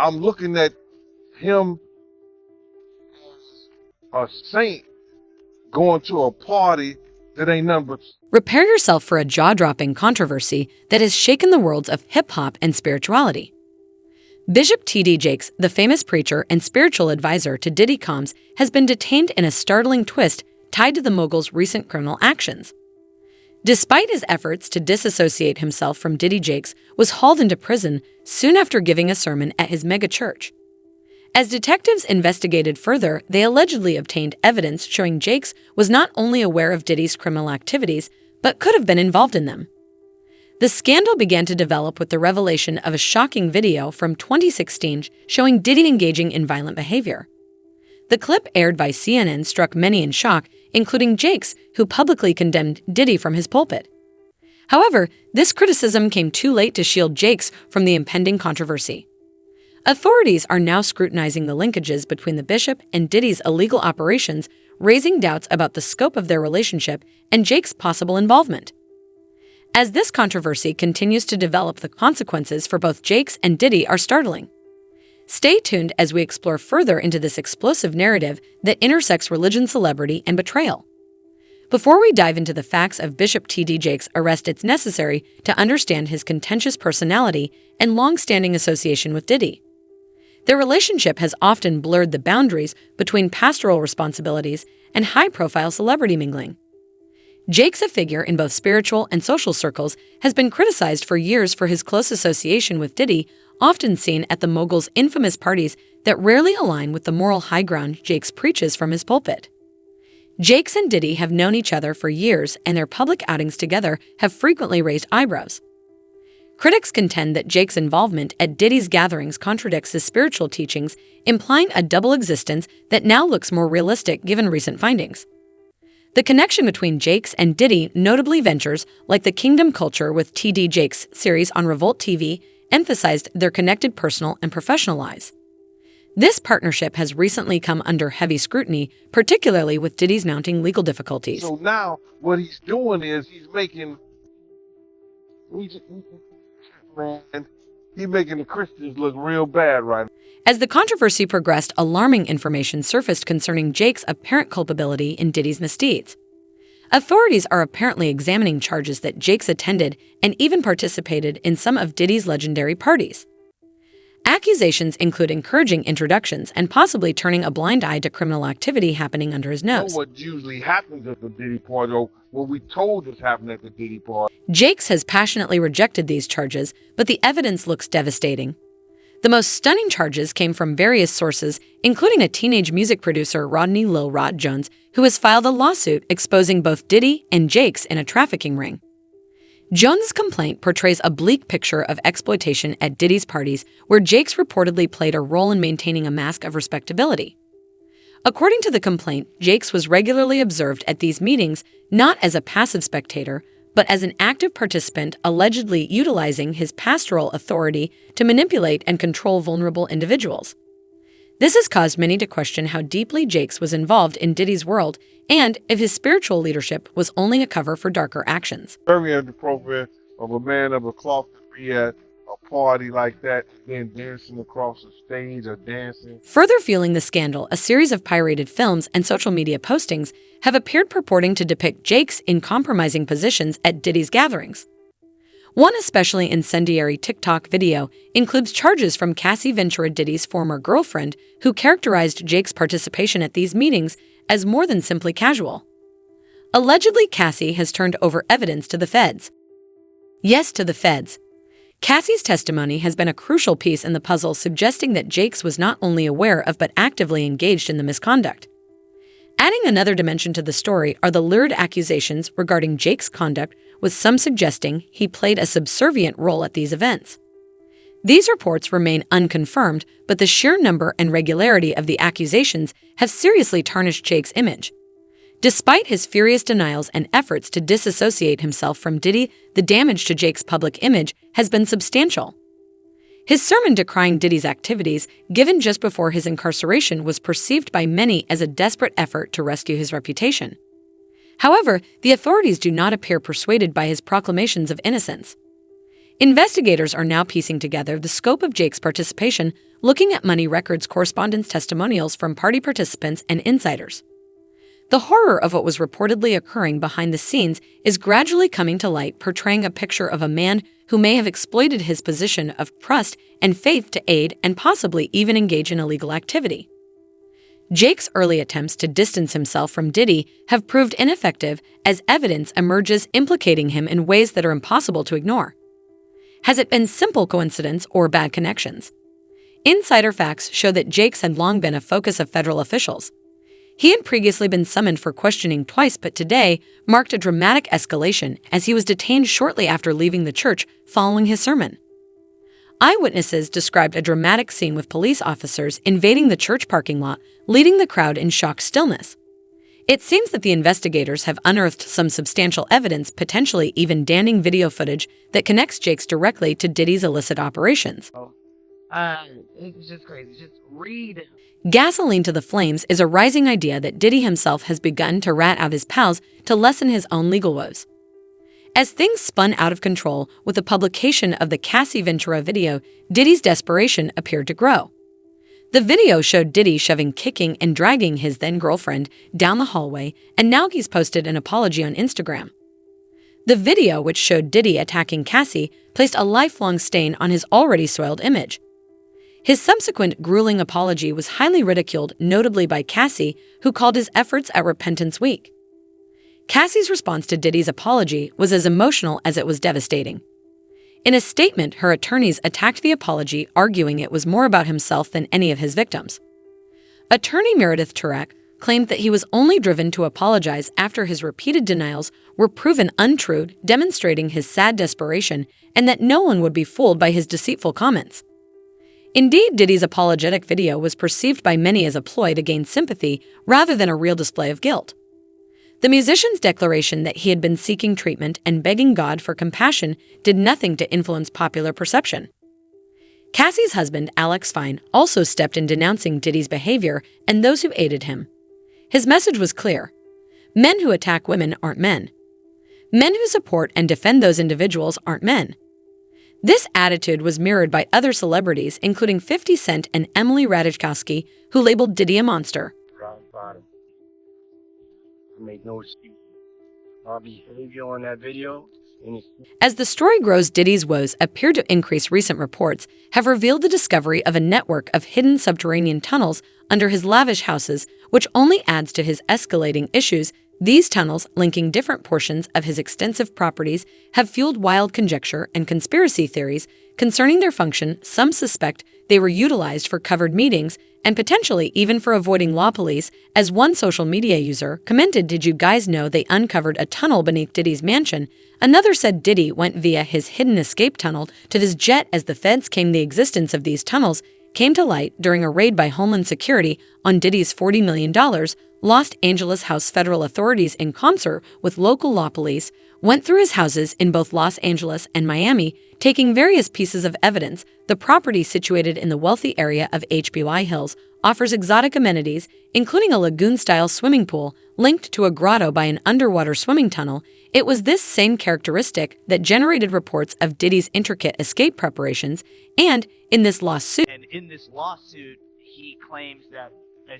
I'm looking at him as a saint going to a party that ain't nothing but... Prepare yourself for a jaw-dropping controversy that has shaken the worlds of hip-hop and spirituality. Bishop tdjakes, the famous preacher and spiritual advisor to Diddy Combs, has been detained in a startling twist tied to the mogul's recent criminal actions. Despite his efforts to disassociate himself from Diddy Jakes, was hauled into prison soon after giving a sermon at his megachurch. As detectives investigated further, they allegedly obtained evidence showing Jakes was not only aware of Diddy's criminal activities, but could have been involved in them. The scandal began to develop with the revelation of a shocking video from 2016 showing Diddy engaging in violent behavior. The clip aired by CNN struck many in shock, including Jakes, who publicly condemned Diddy from his pulpit. However, this criticism came too late to shield Jakes from the impending controversy. Authorities are now scrutinizing the linkages between the bishop and Diddy's illegal operations, raising doubts about the scope of their relationship and Jakes' possible involvement. As this controversy continues to develop, the consequences for both Jakes and Diddy are startling. Stay tuned as we explore further into this explosive narrative that intersects religion, celebrity, and betrayal. Before we dive into the facts of Bishop tdjakes' arrest, it's necessary to understand his contentious personality and long-standing association with Diddy. Their relationship has often blurred the boundaries between pastoral responsibilities and high-profile celebrity mingling. Jakes, a figure in both spiritual and social circles, has been criticized for years for his close association with Diddy, often seen at the mogul's infamous parties that rarely align with the moral high ground Jakes preaches from his pulpit. Jakes and Diddy have known each other for years, and their public outings together have frequently raised eyebrows. Critics contend that Jakes' involvement at Diddy's gatherings contradicts his spiritual teachings, implying a double existence that now looks more realistic given recent findings. The connection between Jakes and Diddy, notably ventures like the Kingdom Culture with tdjakes series on Revolt TV, emphasized their connected personal and professional lives. This partnership has recently come under heavy scrutiny, particularly with Diddy's mounting legal difficulties. So now what he's doing is he's making the Christians look real bad right now. As the controversy progressed, alarming information surfaced concerning Jakes' apparent culpability in Diddy's misdeeds. Authorities are apparently examining charges that Jakes attended and even participated in some of Diddy's legendary parties. Accusations include encouraging introductions and possibly turning a blind eye to criminal activity happening under his nose. You know what usually happens at the Diddy party, or what we told us happened at the Diddy party. Jakes has passionately rejected these charges, but the evidence looks devastating. The most stunning charges came from various sources, including a teenage music producer, Rodney Lil Rod Jones, who has filed a lawsuit exposing both Diddy and Jakes in a trafficking ring. Jones' complaint portrays a bleak picture of exploitation at Diddy's parties, where Jakes reportedly played a role in maintaining a mask of respectability. According to the complaint, Jakes was regularly observed at these meetings not as a passive spectator, but as an active participant, allegedly utilizing his pastoral authority to manipulate and control vulnerable individuals. This has caused many to question how deeply Jakes was involved in Diddy's world and if his spiritual leadership was only a cover for darker actions. Very inappropriate of a man of a cloth to be at a party like that, then dancing across the stage or dancing. Further fueling the scandal, a series of pirated films and social media postings have appeared purporting to depict Jakes in compromising positions at Diddy's gatherings. One especially incendiary TikTok video includes charges from Cassie Ventura, Diddy's former girlfriend, who characterized Jakes' participation at these meetings as more than simply casual. Allegedly, Cassie has turned over evidence to the feds. Yes, to the feds. Cassie's testimony has been a crucial piece in the puzzle, suggesting that Jakes was not only aware of but actively engaged in the misconduct. Adding another dimension to the story are the lurid accusations regarding Jakes' conduct, with some suggesting he played a subservient role at these events. These reports remain unconfirmed, but the sheer number and regularity of the accusations have seriously tarnished Jakes' image. Despite his furious denials and efforts to disassociate himself from Diddy, the damage to Jakes' public image has been substantial. His sermon decrying Diddy's activities, given just before his incarceration, was perceived by many as a desperate effort to rescue his reputation. However, the authorities do not appear persuaded by his proclamations of innocence. Investigators are now piecing together the scope of Jake's participation, looking at money records, correspondence, testimonials from party participants and insiders. The horror of what was reportedly occurring behind the scenes is gradually coming to light, portraying a picture of a man who may have exploited his position of trust and faith to aid and possibly even engage in illegal activity. Jake's early attempts to distance himself from Diddy have proved ineffective as evidence emerges implicating him in ways that are impossible to ignore. Has it been simple coincidence or bad connections? Insider facts show that Jake's had long been a focus of federal officials. He had previously been summoned for questioning twice, but today marked a dramatic escalation as he was detained shortly after leaving the church following his sermon. Eyewitnesses described a dramatic scene with police officers invading the church parking lot, leading the crowd in shocked stillness. It seems that the investigators have unearthed some substantial evidence, potentially even damning video footage, that connects Jake's directly to Diddy's illicit operations. It's just crazy. Just read. Gasoline to the flames is a rising idea that Diddy himself has begun to rat out his pals to lessen his own legal woes. As things spun out of control with the publication of the Cassie Ventura video, Diddy's desperation appeared to grow. The video showed Diddy shoving, kicking, and dragging his then-girlfriend down the hallway, and now he's posted an apology on Instagram. The video, which showed Diddy attacking Cassie, placed a lifelong stain on his already soiled image. His subsequent grueling apology was highly ridiculed, notably by Cassie, who called his efforts at repentance weak. Cassie's response to Diddy's apology was as emotional as it was devastating. In a statement, her attorneys attacked the apology, arguing it was more about himself than any of his victims. Attorney Meredith Turek claimed that he was only driven to apologize after his repeated denials were proven untrue, demonstrating his sad desperation, and that no one would be fooled by his deceitful comments. Indeed, Diddy's apologetic video was perceived by many as a ploy to gain sympathy rather than a real display of guilt. The musician's declaration that he had been seeking treatment and begging God for compassion did nothing to influence popular perception. Cassie's husband, Alex Fine, also stepped in denouncing Diddy's behavior and those who aided him. His message was clear. Men who attack women aren't men. Men who support and defend those individuals aren't men. This attitude was mirrored by other celebrities, including 50 Cent and Emily Ratajkowski, who labeled Diddy a monster. Make no excuse. Our behavior on that video. As the story grows, Diddy's woes appear to increase. Recent reports have revealed the discovery of a network of hidden subterranean tunnels under his lavish houses, which only adds to his escalating issues. These tunnels, linking different portions of his extensive properties, have fueled wild conjecture and conspiracy theories concerning their function. Some suspect they were utilized for covered meetings and potentially even for avoiding law police. As one social media user commented, "Did you guys know they uncovered a tunnel beneath Diddy's mansion?" Another said Diddy went via his hidden escape tunnel to his jet. As the feds came, the existence of these tunnels came to light during a raid by Homeland Security on Diddy's $40 million Los Angeles house. Federal authorities, in concert with local law police, went through his houses in both Los Angeles and Miami, taking various pieces of evidence. The property, situated in the wealthy area of HBY Hills, offers exotic amenities, including a lagoon-style swimming pool linked to a grotto by an underwater swimming tunnel. It was this same characteristic that generated reports of Diddy's intricate escape preparations, and in this lawsuit, he claims that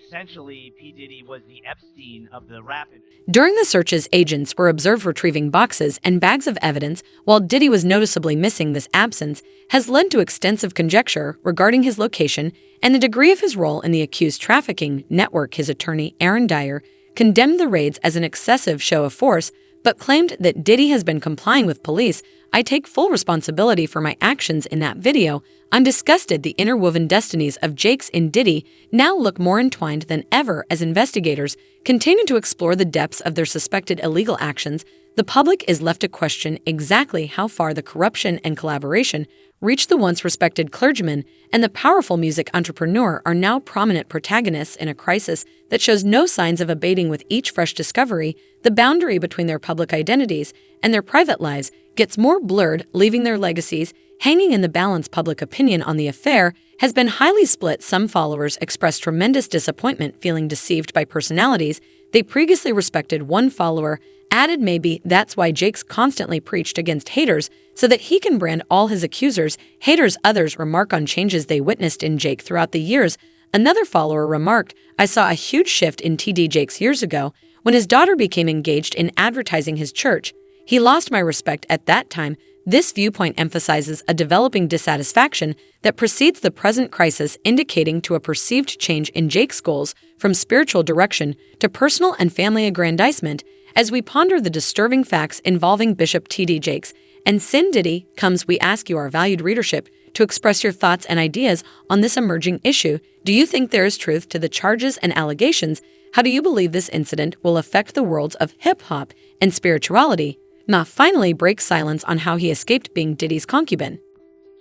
essentially P. Diddy was the Epstein of the rap industry. During the searches, agents were observed retrieving boxes and bags of evidence, while Diddy was noticeably missing. This absence has led to extensive conjecture regarding his location and the degree of his role in the accused trafficking network. His attorney, Aaron Dyer, condemned the raids as an excessive show of force, but claimed that Diddy has been complying with police. "I take full responsibility for my actions in that video. I'm disgusted." The interwoven destinies of Jake's and Diddy now look more entwined than ever as investigators continue to explore the depths of their suspected illegal actions. The public is left to question exactly how far the corruption and collaboration reached. The once respected clergyman and the powerful music entrepreneur are now prominent protagonists in a crisis that shows no signs of abating. With each fresh discovery, the boundary between their public identities and their private lives gets more blurred, leaving their legacies hanging in the balance. Public opinion on the affair has been highly split. Some followers expressed tremendous disappointment, feeling deceived by personalities They previously respected one follower, added maybe that's why Jakes constantly preached against haters so that he can brand all his accusers. Haters others remark on changes they witnessed in Jake throughout the years. Another follower remarked, I saw a huge shift in tdjakes years ago when his daughter became engaged in advertising his church. He lost my respect at that time. This viewpoint emphasizes a developing dissatisfaction that precedes the present crisis, indicating to a perceived change in Jake's goals from spiritual direction to personal and family aggrandizement. As we ponder the disturbing facts involving Bishop T.D. Jakes and Sin Diddy comes, we ask you, our valued readership, to express your thoughts and ideas on this emerging issue. Do you think there is truth to the charges and allegations? How do you believe this incident will affect the worlds of hip-hop and spirituality? Ma finally breaks silence on how he escaped being Diddy's concubine.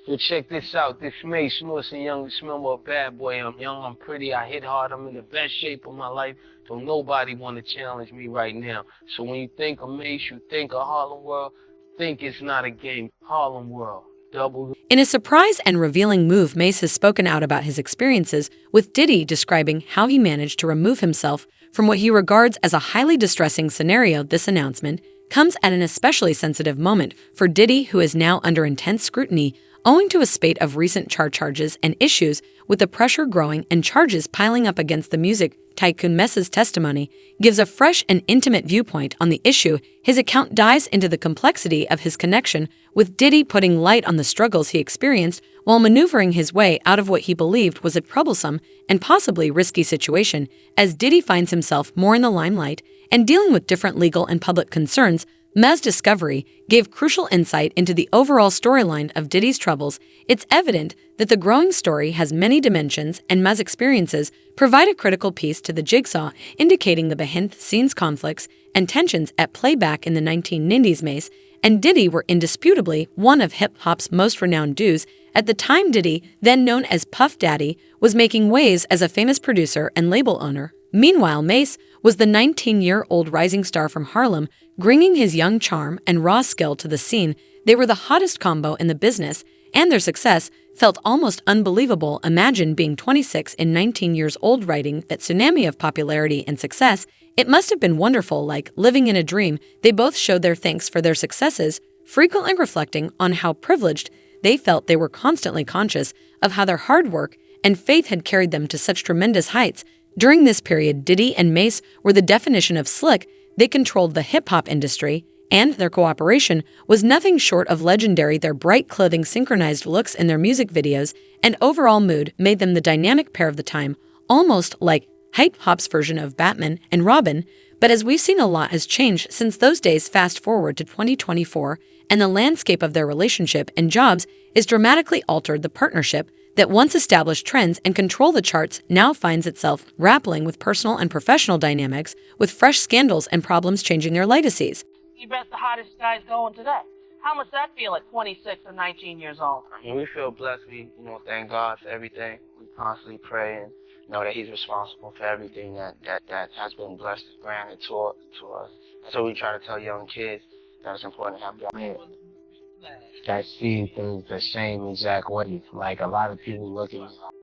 So check this out, this Mace Lewison young, smell more bad boy. I'm young, I'm pretty, I hit hard, I'm in the best shape of my life. Don't nobody want to challenge me right now. So when you think of Mace, you think of Harlem World, think it's not a game. Harlem World. Double. In a surprise and revealing move, Mace has spoken out about his experiences with Diddy, describing how he managed to remove himself from what he regards as a highly distressing scenario. This announcement comes at an especially sensitive moment for Diddy, who is now under intense scrutiny owing to a spate of recent charges and issues, with the pressure growing and charges piling up against the music tycoon. Mace's testimony gives a fresh and intimate viewpoint on the issue. His account dives into the complexity of his connection with Diddy, putting light on the struggles he experienced while maneuvering his way out of what he believed was a troublesome and possibly risky situation. As Diddy finds himself more in the limelight and dealing with different legal and public concerns, Mace's discovery gave crucial insight into the overall storyline of Diddy's troubles. It's evident that the growing story has many dimensions, and Mace's experiences provide a critical piece to the jigsaw, indicating the behind-the-scenes conflicts and tensions at play back in the 1990s. Mace and Diddy were indisputably one of hip-hop's most renowned duos. At the time, Diddy, then known as Puff Daddy, was making waves as a famous producer and label owner. Meanwhile, Mace was the 19-year-old rising star from Harlem, bringing his young charm and raw skill to the scene. They were the hottest combo in the business, and their success felt almost unbelievable. Imagine being 26 and 19 years old, riding that tsunami of popularity and success. It must have been wonderful, like living in a dream. They both showed their thanks for their successes, frequently reflecting on how privileged they felt. They were constantly conscious of how their hard work and faith had carried them to such tremendous heights. During this period, Diddy and Mace were the definition of slick. They controlled the hip-hop industry, and their cooperation was nothing short of legendary. Their bright clothing, synchronized looks in their music videos, and overall mood made them the dynamic pair of the time, almost like hip-hop's version of Batman and Robin. But as we've seen, a lot has changed since those days. Fast forward to 2024, and the landscape of their relationship and jobs is dramatically altered. The partnership that once established trends and controlled the charts now finds itself grappling with personal and professional dynamics, with fresh scandals and problems changing their legacies. You bet the hottest guy's going today. How must that feel at 26 and 19 years old? I mean, we feel blessed. We, thank God for everything. We constantly pray and know that He's responsible for everything that has been blessed and granted to us. So we try to tell young kids that it's important to have that that see things the same exact way. Like, a lot of people look at